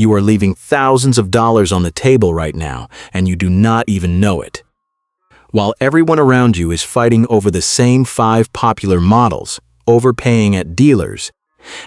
You are leaving thousands of dollars on the table right now, and you do not even know it. While everyone around you is fighting over the same 5 popular models, overpaying at dealers,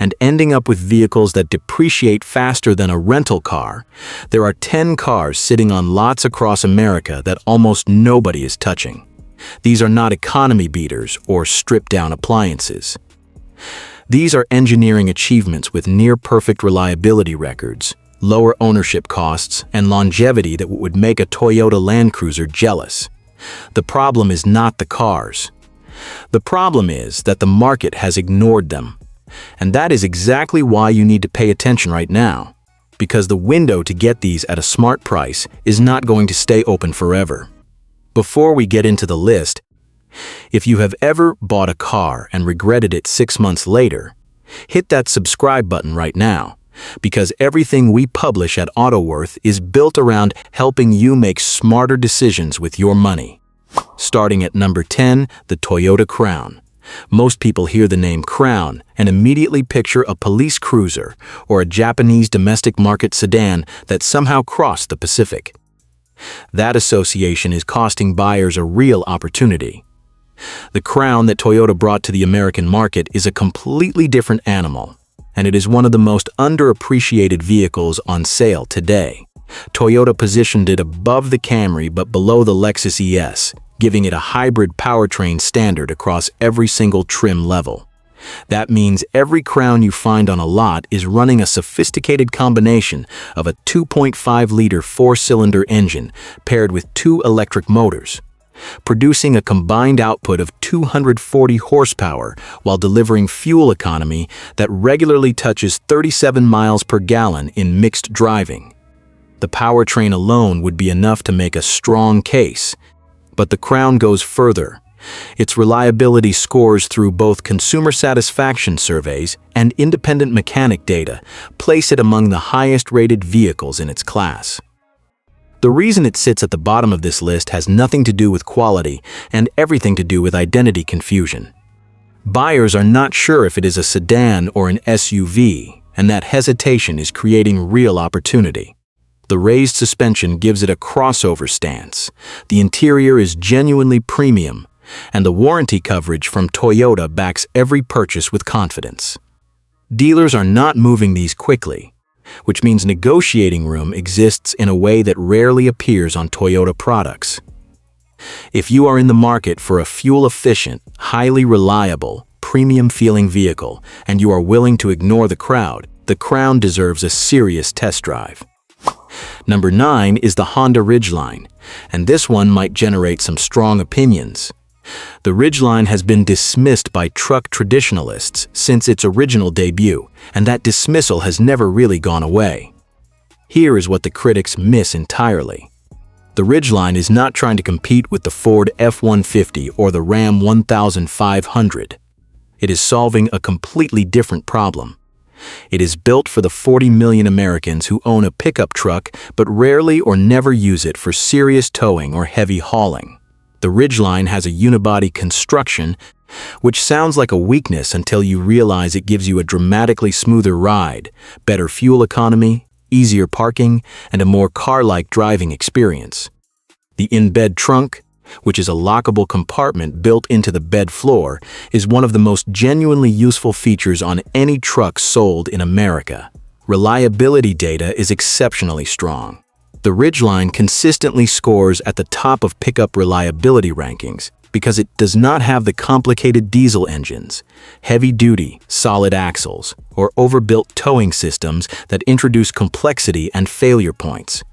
and ending up with vehicles that depreciate faster than a rental car, there are 10 cars sitting on lots across America that almost nobody is touching. These are not economy beaters or stripped-down appliances. These are engineering achievements with near-perfect reliability records, lower ownership costs, and longevity that would make a Toyota Land Cruiser jealous. The problem is not the cars. The problem is that the market has ignored them. And that is exactly why you need to pay attention right now, because the window to get these at a smart price is not going to stay open forever. Before we get into the list, if you have ever bought a car and regretted it 6 months later, hit that subscribe button right now, because everything we publish at AutoWorth is built around helping you make smarter decisions with your money. Starting at number 10, the Toyota Crown. Most people hear the name Crown and immediately picture a police cruiser or a Japanese domestic market sedan that somehow crossed the Pacific. That association is costing buyers a real opportunity. The Crown that Toyota brought to the American market is a completely different animal, and it is one of the most underappreciated vehicles on sale today. Toyota positioned it above the Camry but below the Lexus ES, giving it a hybrid powertrain standard across every single trim level. That means every Crown you find on a lot is running a sophisticated combination of a 2.5-liter 4-cylinder engine paired with 2 electric motors, producing a combined output of 240 horsepower while delivering fuel economy that regularly touches 37 miles per gallon in mixed driving. The powertrain alone would be enough to make a strong case, but the Crown goes further. Its reliability scores through both consumer satisfaction surveys and independent mechanic data place it among the highest-rated vehicles in its class. The reason it sits at the bottom of this list has nothing to do with quality and everything to do with identity confusion. Buyers are not sure if it is a sedan or an SUV, and that hesitation is creating real opportunity. The raised suspension gives it a crossover stance. The interior is genuinely premium, and the warranty coverage from Toyota backs every purchase with confidence. Dealers are not moving these quickly, which means negotiating room exists in a way that rarely appears on Toyota products. If you are in the market for a fuel-efficient, highly reliable, premium-feeling vehicle, and you are willing to ignore the Crown deserves a serious test drive. Number 9 is the Honda Ridgeline, and this one might generate some strong opinions. The Ridgeline has been dismissed by truck traditionalists since its original debut, and that dismissal has never really gone away. Here is what the critics miss entirely. The Ridgeline is not trying to compete with the Ford F-150 or the Ram 1500. It is solving a completely different problem. It is built for the 40 million Americans who own a pickup truck but rarely or never use it for serious towing or heavy hauling. The Ridgeline has a unibody construction, which sounds like a weakness until you realize it gives you a dramatically smoother ride, better fuel economy, easier parking, and a more car-like driving experience. The in-bed trunk, which is a lockable compartment built into the bed floor, is one of the most genuinely useful features on any truck sold in America. Reliability data is exceptionally strong. The Ridgeline consistently scores at the top of pickup reliability rankings because it does not have the complicated diesel engines, heavy-duty, solid axles, or overbuilt towing systems that introduce complexity and failure points.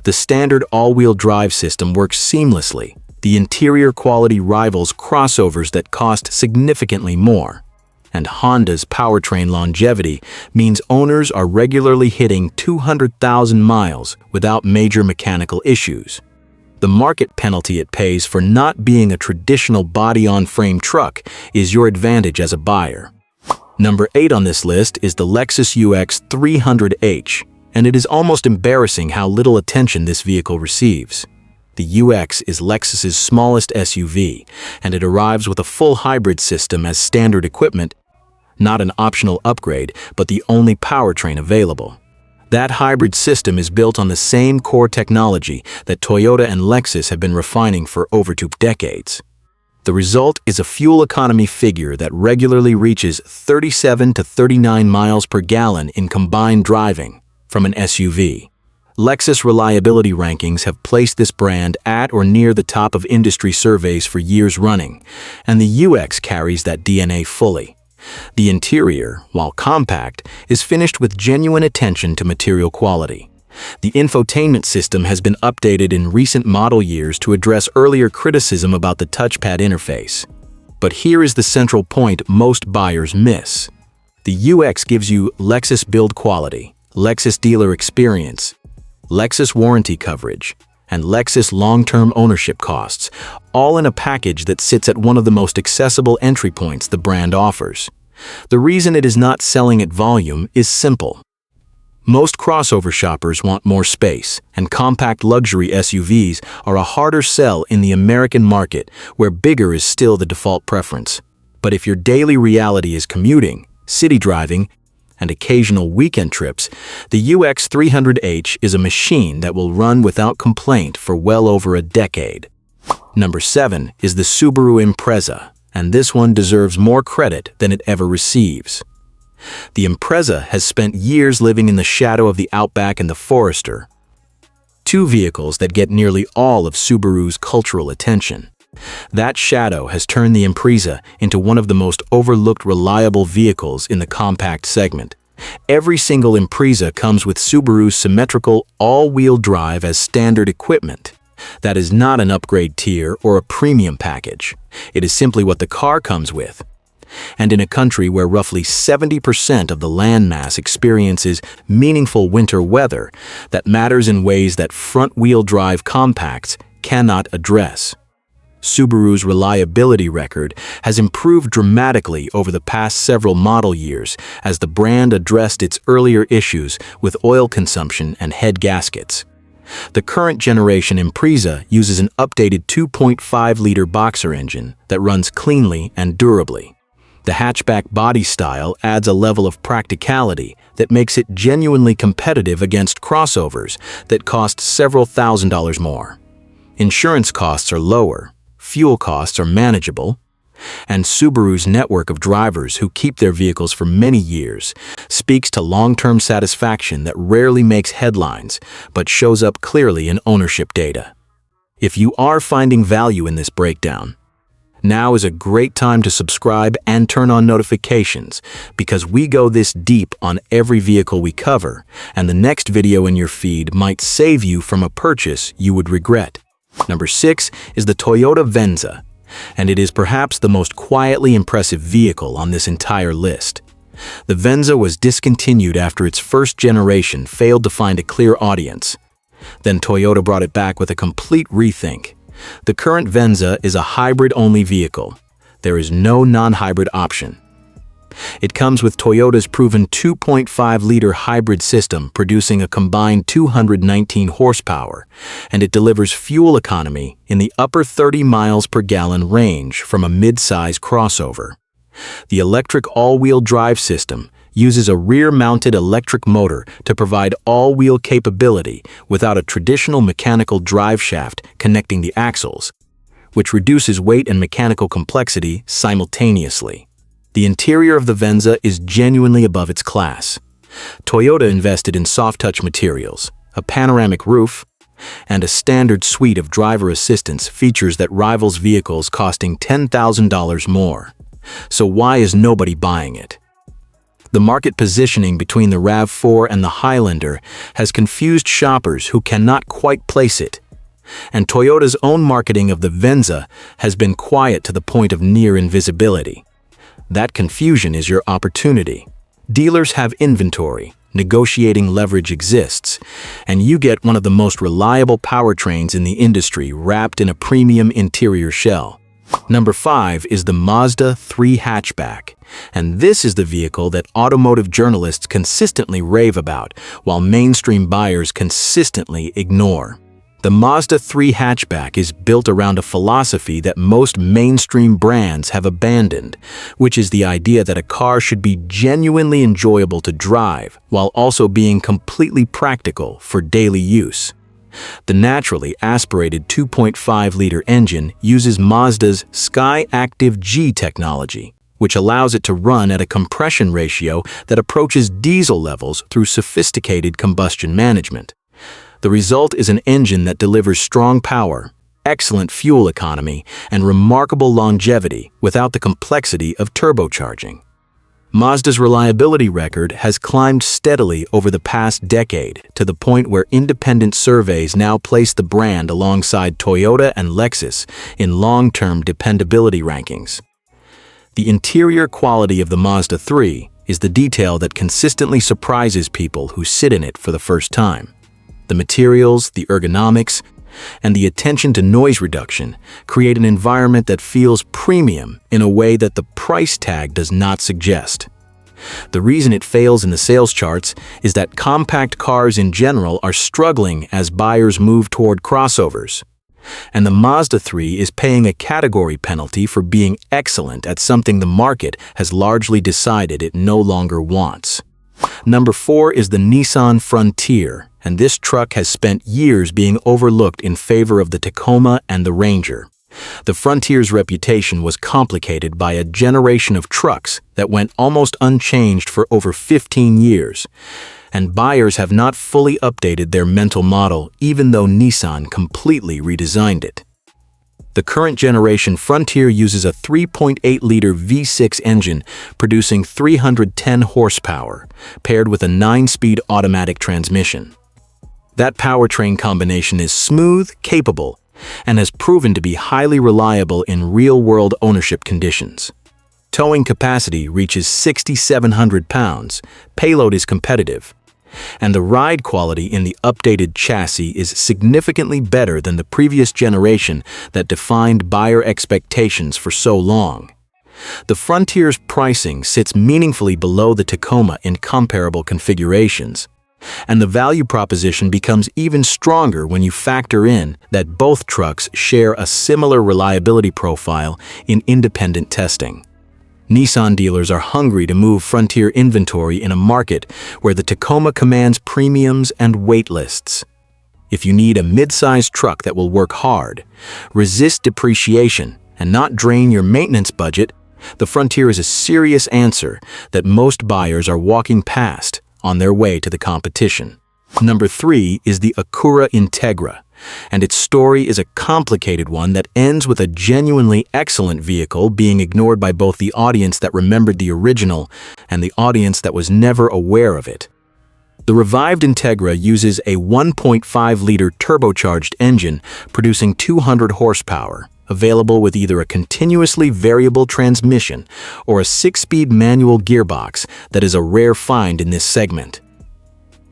The standard all-wheel drive system works seamlessly. The interior quality rivals crossovers that cost significantly more. And Honda's powertrain longevity means owners are regularly hitting 200,000 miles without major mechanical issues. The market penalty it pays for not being a traditional body-on-frame truck is your advantage as a buyer. Number 8 on this list is the Lexus UX 300h, and it is almost embarrassing how little attention this vehicle receives. The UX is Lexus's smallest SUV, and it arrives with a full hybrid system as standard equipment, not an optional upgrade, but the only powertrain available. That hybrid system is built on the same core technology that Toyota and Lexus have been refining for over 2 decades. The result is a fuel economy figure that regularly reaches 37 to 39 miles per gallon in combined driving from an SUV. Lexus reliability rankings have placed this brand at or near the top of industry surveys for years running, and the UX carries that DNA fully. The interior, while compact, is finished with genuine attention to material quality. The infotainment system has been updated in recent model years to address earlier criticism about the touchpad interface. But here is the central point most buyers miss. The UX gives you Lexus build quality, Lexus dealer experience, Lexus warranty coverage, and Lexus long-term ownership costs, all in a package that sits at one of the most accessible entry points the brand offers. The reason it is not selling at volume is simple. Most crossover shoppers want more space, and compact luxury SUVs are a harder sell in the American market, where bigger is still the default preference. But if your daily reality is commuting, city driving, and occasional weekend trips, the UX300H is a machine that will run without complaint for well over a decade. Number 7 is the Subaru Impreza, and this one deserves more credit than it ever receives. The Impreza has spent years living in the shadow of the Outback and the Forester, two vehicles that get nearly all of Subaru's cultural attention. That shadow has turned the Impreza into one of the most overlooked reliable vehicles in the compact segment. Every single Impreza comes with Subaru's symmetrical all-wheel drive as standard equipment. That is not an upgrade tier or a premium package. It is simply what the car comes with. And in a country where roughly 70% of the landmass experiences meaningful winter weather, that matters in ways that front-wheel drive compacts cannot address. Subaru's reliability record has improved dramatically over the past several model years as the brand addressed its earlier issues with oil consumption and head gaskets. The current generation Impreza uses an updated 2.5-liter boxer engine that runs cleanly and durably. The hatchback body style adds a level of practicality that makes it genuinely competitive against crossovers that cost several $1,000s more. Insurance costs are lower, fuel costs are manageable, and Subaru's network of drivers who keep their vehicles for many years speaks to long-term satisfaction that rarely makes headlines but shows up clearly in ownership data. If you are finding value in this breakdown, now is a great time to subscribe and turn on notifications, because we go this deep on every vehicle we cover, and the next video in your feed might save you from a purchase you would regret. Number 6 is the Toyota Venza, and it is perhaps the most quietly impressive vehicle on this entire list. The Venza was discontinued after its first generation failed to find a clear audience. Then Toyota brought it back with a complete rethink. The current Venza is a hybrid-only vehicle. There is no non-hybrid option. It comes with Toyota's proven 2.5-liter hybrid system producing a combined 219 horsepower, and it delivers fuel economy in the upper 30 miles per gallon range from a mid-size crossover. The electric all-wheel drive system uses a rear-mounted electric motor to provide all-wheel capability without a traditional mechanical drive shaft connecting the axles, which reduces weight and mechanical complexity simultaneously. The interior of the Venza is genuinely above its class. Toyota invested in soft-touch materials, a panoramic roof, and a standard suite of driver assistance features that rivals vehicles costing $10,000 more. So why is nobody buying it? The market positioning between the RAV4 and the Highlander has confused shoppers who cannot quite place it. And Toyota's own marketing of the Venza has been quiet to the point of near invisibility. That confusion is your opportunity. Dealers have inventory, negotiating leverage exists, and you get one of the most reliable powertrains in the industry wrapped in a premium interior shell. Number 5 is the Mazda 3 hatchback, and this is the vehicle that automotive journalists consistently rave about, while mainstream buyers consistently ignore. The Mazda 3 hatchback is built around a philosophy that most mainstream brands have abandoned, which is the idea that a car should be genuinely enjoyable to drive while also being completely practical for daily use. The naturally aspirated 2.5-liter engine uses Mazda's Sky Active G technology, which allows it to run at a compression ratio that approaches diesel levels through sophisticated combustion management. The result is an engine that delivers strong power, excellent fuel economy, and remarkable longevity without the complexity of turbocharging. Mazda's reliability record has climbed steadily over the past decade to the point where independent surveys now place the brand alongside Toyota and Lexus in long-term dependability rankings. The interior quality of the Mazda 3 is the detail that consistently surprises people who sit in it for the first time. The materials, the ergonomics, and the attention to noise reduction create an environment that feels premium in a way that the price tag does not suggest. The reason it fails in the sales charts is that compact cars in general are struggling as buyers move toward crossovers. And the Mazda 3 is paying a category penalty for being excellent at something the market has largely decided it no longer wants. Number 4 is the Nissan Frontier, and this truck has spent years being overlooked in favor of the Tacoma and the Ranger. The Frontier's reputation was complicated by a generation of trucks that went almost unchanged for over 15 years, and buyers have not fully updated their mental model even though Nissan completely redesigned it. The current generation Frontier uses a 3.8-liter V6 engine producing 310 horsepower, paired with a 9-speed automatic transmission. That powertrain combination is smooth, capable, and has proven to be highly reliable in real-world ownership conditions. Towing capacity reaches 6,700 pounds, payload is competitive, and the ride quality in the updated chassis is significantly better than the previous generation that defined buyer expectations for so long. The Frontier's pricing sits meaningfully below the Tacoma in comparable configurations, and the value proposition becomes even stronger when you factor in that both trucks share a similar reliability profile in independent testing. Nissan dealers are hungry to move Frontier inventory in a market where the Tacoma commands premiums and wait lists. If you need a mid-sized truck that will work hard, resist depreciation, and not drain your maintenance budget, the Frontier is a serious answer that most buyers are walking past on their way to the competition. Number 3 is the Acura Integra, and its story is a complicated one that ends with a genuinely excellent vehicle being ignored by both the audience that remembered the original and the audience that was never aware of it. The revived Integra uses a 1.5-liter turbocharged engine producing 200 horsepower, available with either a continuously variable transmission or a 6-speed manual gearbox that is a rare find in this segment.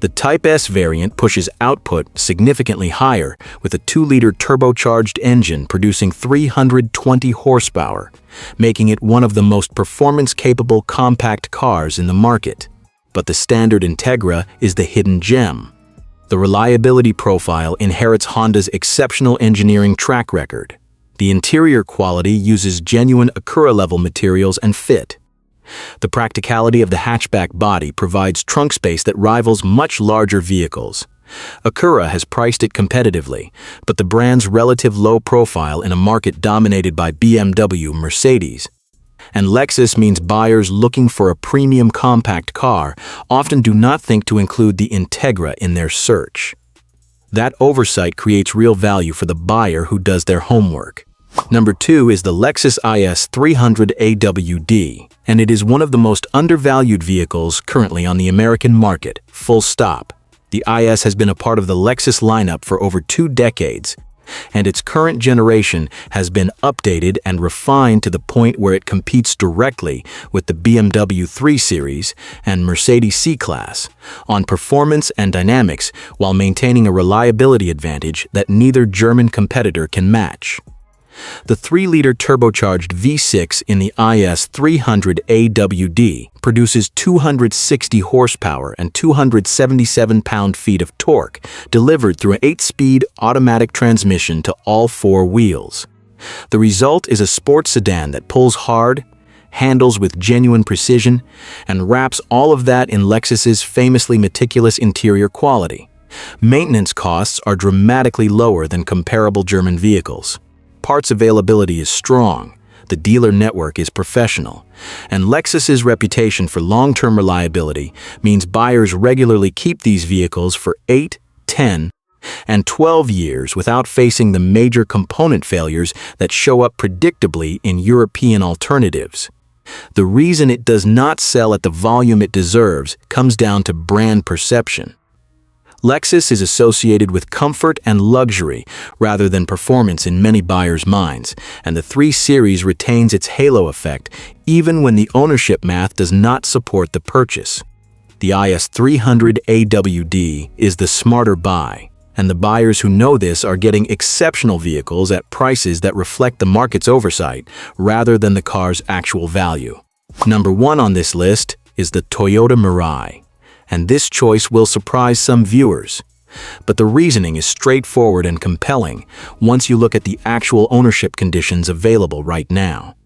The Type S variant pushes output significantly higher with a 2-liter turbocharged engine producing 320 horsepower, making it one of the most performance-capable compact cars in the market. But the standard Integra is the hidden gem. The reliability profile inherits Honda's exceptional engineering track record. The interior quality uses genuine Acura-level materials and fit. The practicality of the hatchback body provides trunk space that rivals much larger vehicles. Acura has priced it competitively, but the brand's relative low profile in a market dominated by BMW, Mercedes, and Lexus means buyers looking for a premium compact car often do not think to include the Integra in their search. That oversight creates real value for the buyer who does their homework. Number 2 is the Lexus IS 300 AWD, and it is one of the most undervalued vehicles currently on the American market, full stop. The IS has been a part of the Lexus lineup for over 2 decades, and its current generation has been updated and refined to the point where it competes directly with the BMW 3 Series and Mercedes C-Class on performance and dynamics while maintaining a reliability advantage that neither German competitor can match. The 3-liter turbocharged V6 in the IS300 AWD produces 260 horsepower and 277 pound-feet of torque, delivered through an 8-speed automatic transmission to all 4 wheels. The result is a sports sedan that pulls hard, handles with genuine precision, and wraps all of that in Lexus's famously meticulous interior quality. Maintenance costs are dramatically lower than comparable German vehicles. Parts availability is strong, the dealer network is professional, and Lexus's reputation for long-term reliability means buyers regularly keep these vehicles for 8, 10, and 12 years without facing the major component failures that show up predictably in European alternatives. The reason it does not sell at the volume it deserves comes down to brand perception. Lexus is associated with comfort and luxury rather than performance in many buyers' minds, and the 3 Series retains its halo effect even when the ownership math does not support the purchase. The IS300 AWD is the smarter buy, and the buyers who know this are getting exceptional vehicles at prices that reflect the market's oversight rather than the car's actual value. Number 1 on this list is the Toyota Mirai, and this choice will surprise some viewers. But the reasoning is straightforward and compelling once you look at the actual ownership conditions available right now.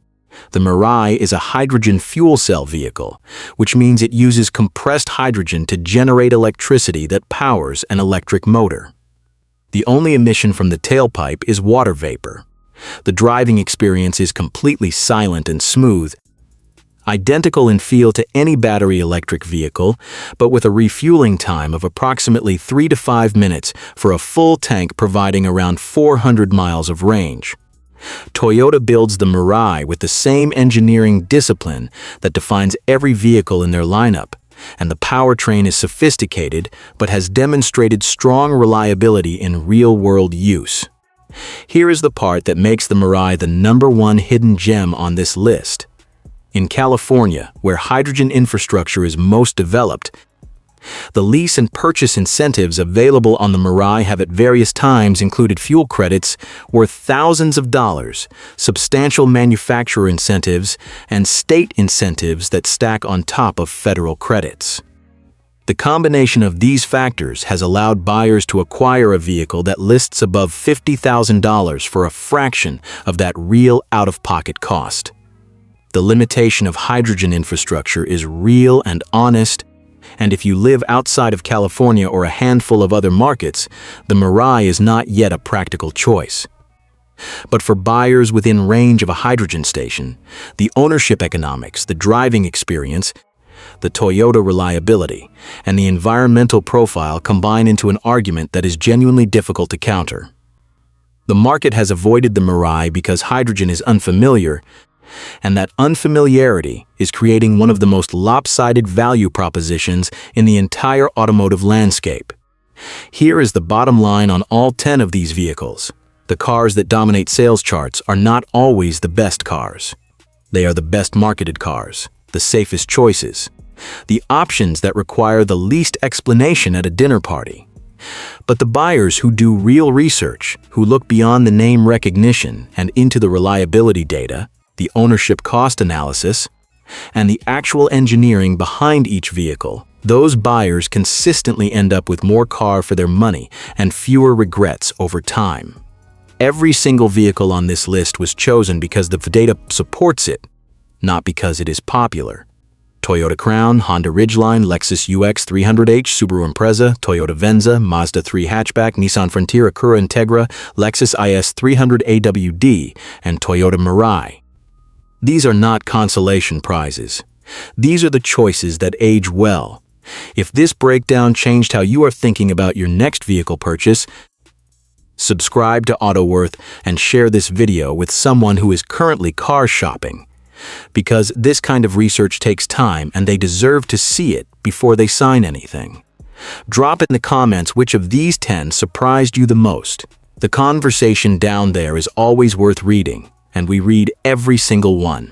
The Mirai is a hydrogen fuel cell vehicle, which means it uses compressed hydrogen to generate electricity that powers an electric motor. The only emission from the tailpipe is water vapor. The driving experience is completely silent and smooth, identical in feel to any battery electric vehicle, but with a refueling time of approximately 3 to 5 minutes for a full tank providing around 400 miles of range. Toyota builds the Mirai with the same engineering discipline that defines every vehicle in their lineup, and the powertrain is sophisticated but has demonstrated strong reliability in real-world use. Here is the part that makes the Mirai the #1 hidden gem on this list. In California, where hydrogen infrastructure is most developed, the lease and purchase incentives available on the Mirai have at various times included fuel credits worth thousands of dollars, substantial manufacturer incentives, and state incentives that stack on top of federal credits. The combination of these factors has allowed buyers to acquire a vehicle that lists above $50,000 for a fraction of that real out-of-pocket cost. The limitation of hydrogen infrastructure is real and honest, and if you live outside of California or a handful of other markets, the Mirai is not yet a practical choice. But for buyers within range of a hydrogen station, the ownership economics, the driving experience, the Toyota reliability, and the environmental profile combine into an argument that is genuinely difficult to counter. The market has avoided the Mirai because hydrogen is unfamiliar, and that unfamiliarity is creating one of the most lopsided value propositions in the entire automotive landscape. Here is the bottom line on all 10 of these vehicles. The cars that dominate sales charts are not always the best cars. They are the best marketed cars, the safest choices, the options that require the least explanation at a dinner party. But the buyers who do real research, who look beyond the name recognition and into the reliability data, the ownership cost analysis, and the actual engineering behind each vehicle, those buyers consistently end up with more car for their money and fewer regrets over time. Every single vehicle on this list was chosen because the data supports it, not because it is popular. Toyota Crown, Honda Ridgeline, Lexus UX300H, Subaru Impreza, Toyota Venza, Mazda 3 hatchback, Nissan Frontier, Acura Integra, Lexus IS300 AWD, and Toyota Mirai. These are not consolation prizes. These are the choices that age well. If this breakdown changed how you are thinking about your next vehicle purchase, subscribe to AutoWorth and share this video with someone who is currently car shopping. Because this kind of research takes time and they deserve to see it before they sign anything. Drop in the comments which of these 10 surprised you the most. The conversation down there is always worth reading, and we read every single one.